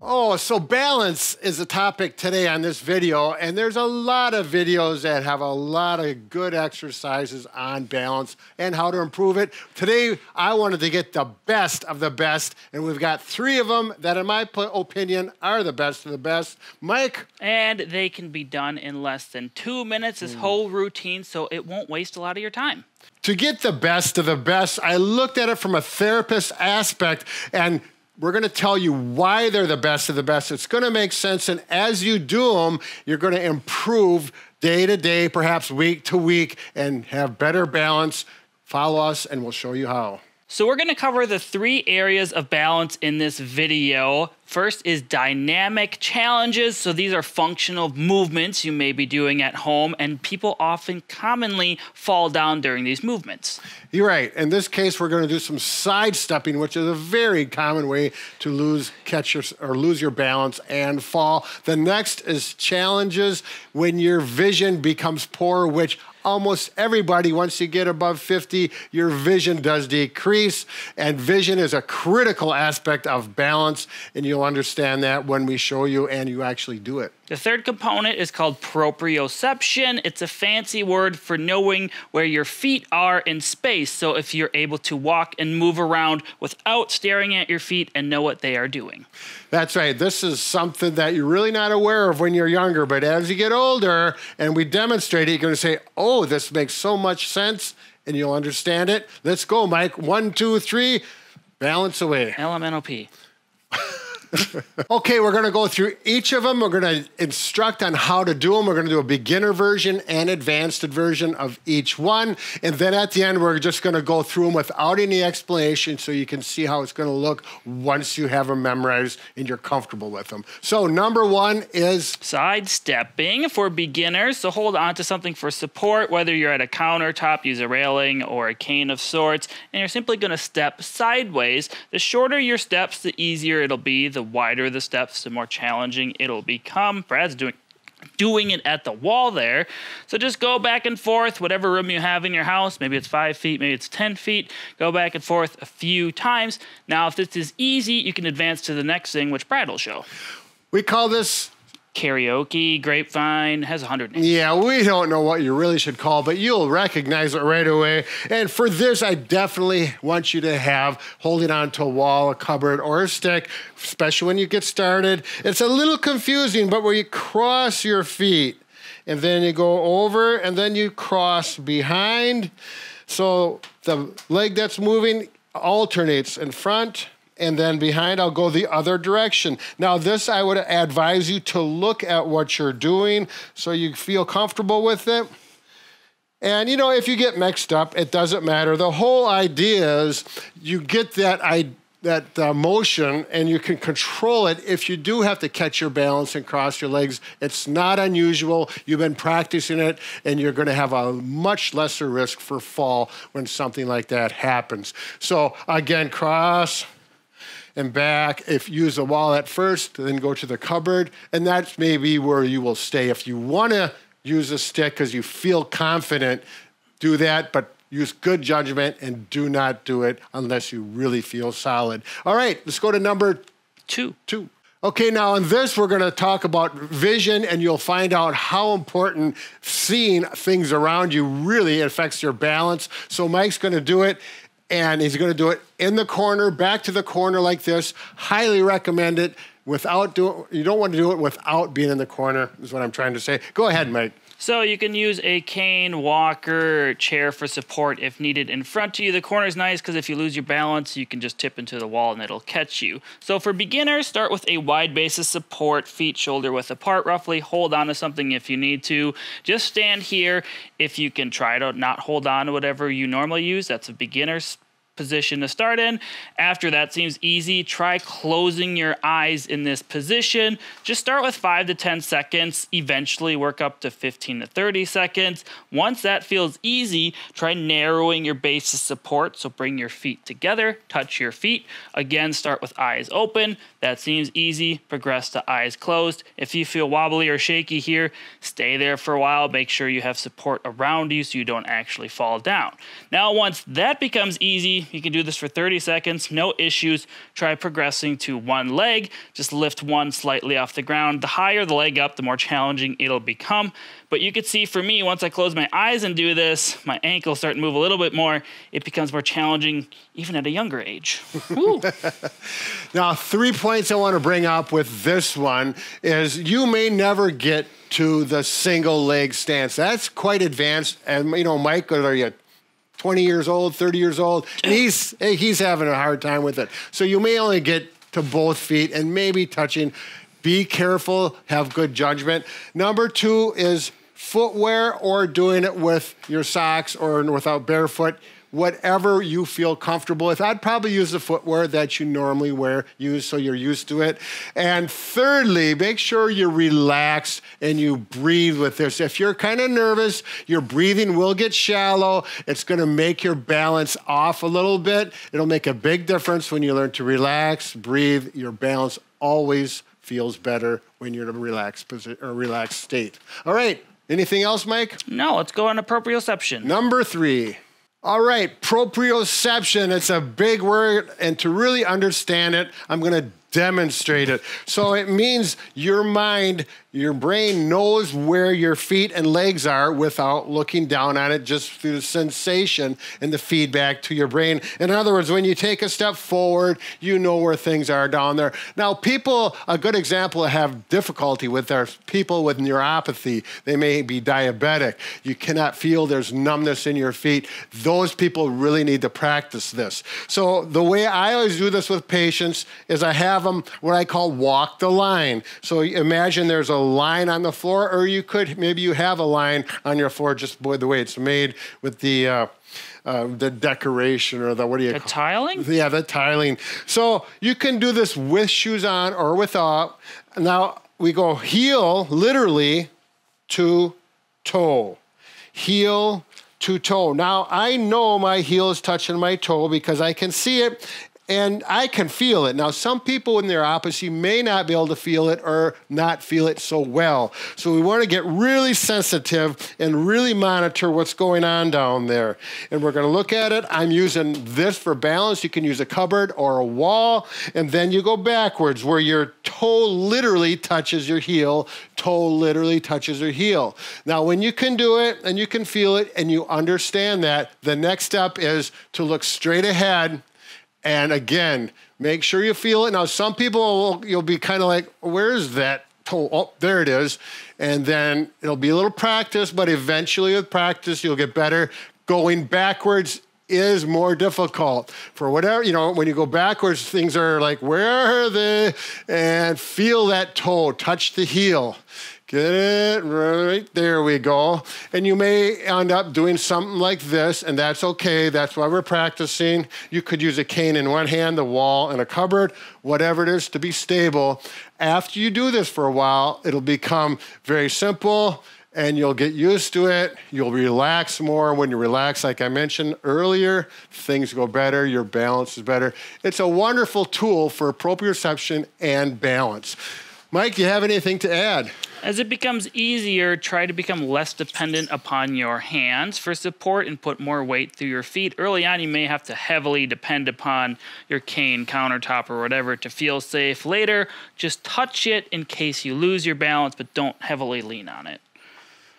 Oh, so balance is a topic today on this video, and there's a lot of videos that have a lot of good exercises on balance and how to improve it. Today, I wanted to get the best of the best, and we've got 3 of them that, in my opinion, are the best of the best. Mike? And they can be done in less than 2 minutes, this whole routine, so it won't waste a lot of your time. To get the best of the best, I looked at it from a therapist aspect, and we're going to tell you why they're the best of the best. It's going to make sense, and as you do them, you're going to improve day to day, perhaps week to week, and have better balance. Follow us, and we'll show you how. So we're going to cover the 3 areas of balance in this video. First is dynamic challenges. So these are functional movements you may be doing at home, and people often commonly fall down during these movements. You're right. In this case, we're going to do some sidestepping, which is a very common way to lose your balance and fall. The next is challenges when your vision becomes poor, which almost everybody, once you get above 50, your vision does decrease, and vision is a critical aspect of balance, and you'll understand that when we show you and you actually do it. The third component is called Proprioception. It's a fancy word for knowing where your feet are in space. So if you're able to walk and move around without staring at your feet and know what they are doing. That's right. This is something that you're really not aware of when you're younger, but as you get older and we demonstrate it, you're going to say, oh, this makes so much sense, and you'll understand it. Let's go, Mike. 1, 2, 3, balance away. LMNOP. Okay, we're going to go through each of them. We're going to instruct on how to do them. We're going to do a beginner version and advanced version of each one. And then at the end, we're just going to go through them without any explanation so you can see how it's going to look once you have them memorized and you're comfortable with them. So number 1 is sidestepping for beginners. So hold on to something for support, whether you're at a countertop, use a railing or a cane of sorts, and you're simply going to step sideways. The shorter your steps, the easier it'll be. The wider the steps, the more challenging it'll become. Brad's doing it at the wall there. So just go back and forth, whatever room you have in your house. Maybe it's 5 feet, maybe it's 10 feet. Go back and forth a few times. Now, if this is easy, you can advance to the next thing, which Brad will show. We call this karaoke, grapevine, has 100 names. Yeah, we don't know what you really should call, but you'll recognize it right away. And for this, I definitely want you to have holding on to a wall, a cupboard, or a stick, especially when you get started. It's a little confusing, but where you cross your feet, and then you go over, and then you cross behind. So the leg that's moving alternates in front, and then behind, I'll go the other direction. Now this, I would advise you to look at what you're doing so you feel comfortable with it. And you know, if you get mixed up, it doesn't matter. The whole idea is you get that motion and you can control it. If you do have to catch your balance and cross your legs, it's not unusual. You've been practicing it, and you're going to have a much lesser risk for fall when something like that happens. So again, cross and back. If you use the wall at first, then go to the cupboard, and that's maybe where you will stay. If you want to use a stick because you feel confident, do that, but use good judgment and do not do it unless you really feel solid. All right, let's go to number 2. Okay, now in this, we're going to talk about vision, and you'll find out how important seeing things around you really affects your balance. So Mike's going to do it, and he's going to do it in the corner, back to the corner like this. Highly recommend it. You don't want to do it without being in the corner, is what I'm trying to say. Go ahead, Mike. So you can use a cane, walker, chair for support if needed in front of you. The corner is nice because if you lose your balance, you can just tip into the wall and it'll catch you. So for beginners, start with a wide base of support, feet shoulder width apart roughly. Hold on to something if you need to. Just stand here. If you can try to not hold on to whatever you normally use, that's a beginner's position to start in. After that seems easy, try closing your eyes in this position. Just start with 5 to 10 seconds, eventually work up to 15 to 30 seconds. Once that feels easy, try narrowing your base of support. So bring your feet together, touch your feet. Again, start with eyes open. That seems easy. Progress to eyes closed. If you feel wobbly or shaky here, stay there for a while. Make sure you have support around you so you don't actually fall down. Now, once that becomes easy, You can do this for 30 seconds, no issues. Try progressing to one leg. Just lift one slightly off the ground. The higher the leg up, the more challenging it'll become. But you could see for me, once I close my eyes and do this, my ankles start to move a little bit more. It becomes more challenging even at a younger age. Now, 3 points I want to bring up with this one is you may never get to the single leg stance. That's quite advanced. And, you know, Mike, are you 20 years old, 30 years old? And he's having a hard time with it. So you may only get to both feet and maybe touching. Be careful, have good judgment. Number 2 is footwear or doing it with your socks or without barefoot. Whatever you feel comfortable with. I'd probably use the footwear that you normally use so you're used to it. And thirdly, make sure you relax and you breathe with this. If you're kind of nervous, your breathing will get shallow. It's going to make your balance off a little bit. It'll make a big difference when you learn to relax, breathe. Your balance always feels better when you're in a relaxed state. All right. Anything else, Mike? No, let's go on to proprioception. Number 3. All right, proprioception, it's a big word, and to really understand it, I'm going to demonstrate it. So it means your mind, your brain knows where your feet and legs are without looking down on it, just through the sensation and the feedback to your brain. In other words, when you take a step forward, you know where things are down there. Now, people, a good example have difficulty with are people with neuropathy. They may be diabetic. You cannot feel there's numbness in your feet. Those people really need to practice this. So the way I always do this with patients is I have them what I call walk the line. So imagine there's a line on the floor, or maybe you have a line on your floor just the way it's made with the decoration or the tiling? Yeah, the tiling. So you can do this with shoes on or without. Now we go heel literally to toe. Heel to toe. Now I know my heel is touching my toe because I can see it. And I can feel it. Now, some people in neuropathy may not be able to feel it or not feel it so well. So we want to get really sensitive and really monitor what's going on down there. And we're going to look at it. I'm using this for balance. You can use a cupboard or a wall. And then you go backwards where your toe literally touches your heel. Toe literally touches your heel. Now, when you can do it and you can feel it and you understand that, the next step is to look straight ahead. And again, make sure you feel it. Now, some people, you'll be kind of like, where's that toe? Oh, there it is. And then it'll be a little practice, but eventually with practice, you'll get better. Going backwards is more difficult. For whatever, when you go backwards, things are like, where are they? And feel that toe, touch the heel. Get it right there, we go. And you may end up doing something like this, and that's okay. That's why we're practicing. You could use a cane in one hand, the wall, and a cupboard, whatever it is to be stable. After you do this for a while, it'll become very simple, and you'll get used to it. You'll relax more. When you relax, like I mentioned earlier, things go better. Your balance is better. It's a wonderful tool for proprioception and balance. Mike, do you have anything to add? As it becomes easier, try to become less dependent upon your hands for support and put more weight through your feet. Early on, you may have to heavily depend upon your cane, countertop, or whatever to feel safe. Later, just touch it in case you lose your balance, but don't heavily lean on it.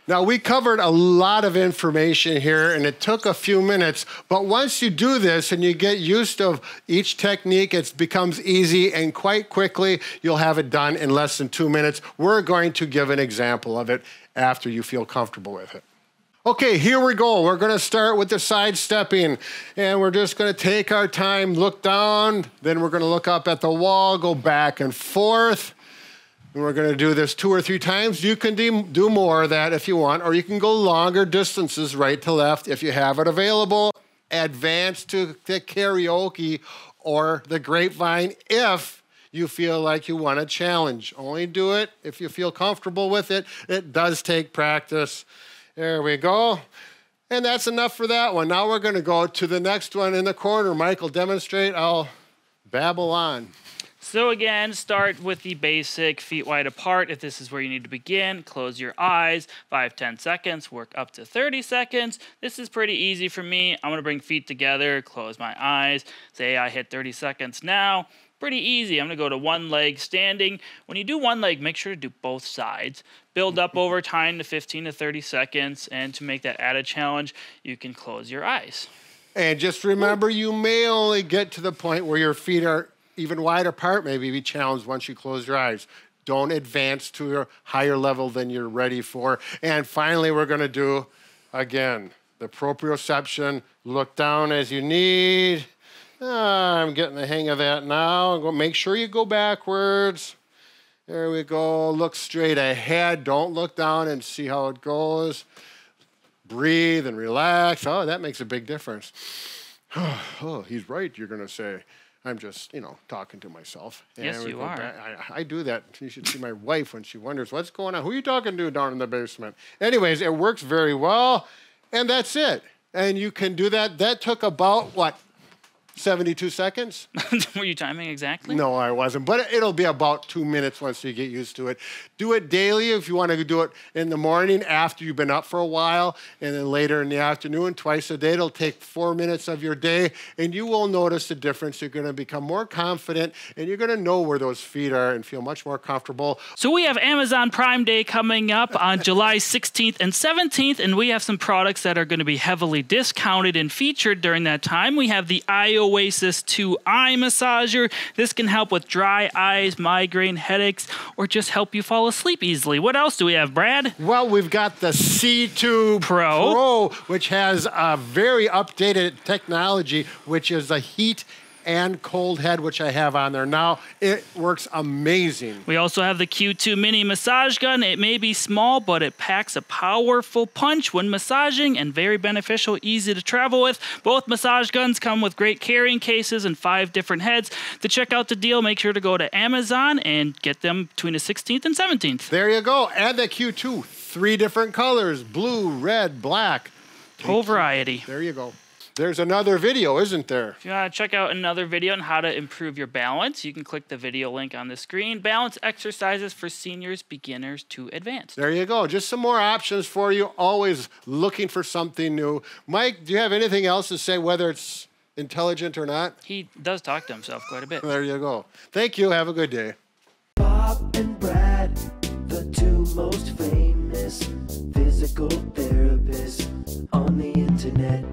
Now, we covered a lot of information here, and it took a few minutes, but once you do this and you get used to each technique, it becomes easy, and quite quickly, you'll have it done in less than 2 minutes. We're going to give an example of it after you feel comfortable with it. Okay, here we go. We're going to start with the sidestepping, and we're just going to take our time, look down, then we're going to look up at the wall, go back and forth. And we're going to do this 2 or 3 times. You can do more of that if you want, or you can go longer distances right to left if you have it available. Advance to the karaoke or the grapevine if you feel like you want a challenge. Only do it if you feel comfortable with it. It does take practice. There we go. And that's enough for that one. Now we're going to go to the next one in the corner. Michael, demonstrate. I'll babble on. So again, start with the basic feet wide apart. If this is where you need to begin, close your eyes, 5-10 seconds, work up to 30 seconds. This is pretty easy for me. I'm gonna bring feet together, close my eyes, say I hit 30 seconds now. Pretty easy. I'm gonna go to one leg standing. When you do one leg, make sure to do both sides. Build up over time to 15 to 30 seconds, and to make that added challenge, you can close your eyes. And just remember, you may only get to the point where your feet are even wide apart, maybe be challenged once you close your eyes. Don't advance to a higher level than you're ready for. And finally, we're gonna do, again, the proprioception. Look down as you need. I'm getting the hang of that now. Make sure you go backwards. There we go. Look straight ahead. Don't look down, and see how it goes. Breathe and relax. Oh, that makes a big difference. Oh, he's right, you're gonna say. I'm just, talking to myself. Yes, you are. I do that. You should see my wife when she wonders, what's going on? Who are you talking to down in the basement? Anyways, it works very well, and that's it. And you can do that. That took about, 72 seconds? Were you timing exactly? No, I wasn't. But it'll be about 2 minutes once you get used to it. Do it daily if you want to do it in the morning after you've been up for a while, and then later in the afternoon, twice a day. It'll take 4 minutes of your day, and you will notice the difference. You're going to become more confident, and you're going to know where those feet are and feel much more comfortable. So we have Amazon Prime Day coming up on July 16th and 17th, and we have some products that are going to be heavily discounted and featured during that time. We have the Oasis 2 eye massager. This can help with dry eyes, migraine, headaches, or just help you fall asleep easily. What else do we have, Brad? Well, we've got the C2 Pro, which has a very updated technology, which is a heat and cold head, which I have on there now. It works amazing. We also have the Q2 mini massage gun. It may be small, but it packs a powerful punch when massaging, and very beneficial, easy to travel with. Both massage guns come with great carrying cases and 5 different heads. To check out the deal, make sure to go to Amazon and get them between the 16th and 17th. There you go. Add the Q2. 3 different colors: blue, red, black. Whole variety. There you go. There's another video, isn't there? If you want to check out another video on how to improve your balance, you can click the video link on the screen. Balance exercises for seniors, beginners to advanced. There you go. Just some more options for you. Always looking for something new. Mike, do you have anything else to say, whether it's intelligent or not? He does talk to himself quite a bit. There you go. Thank you. Have a good day. Bob and Brad, the 2 most famous physical therapists on the internet.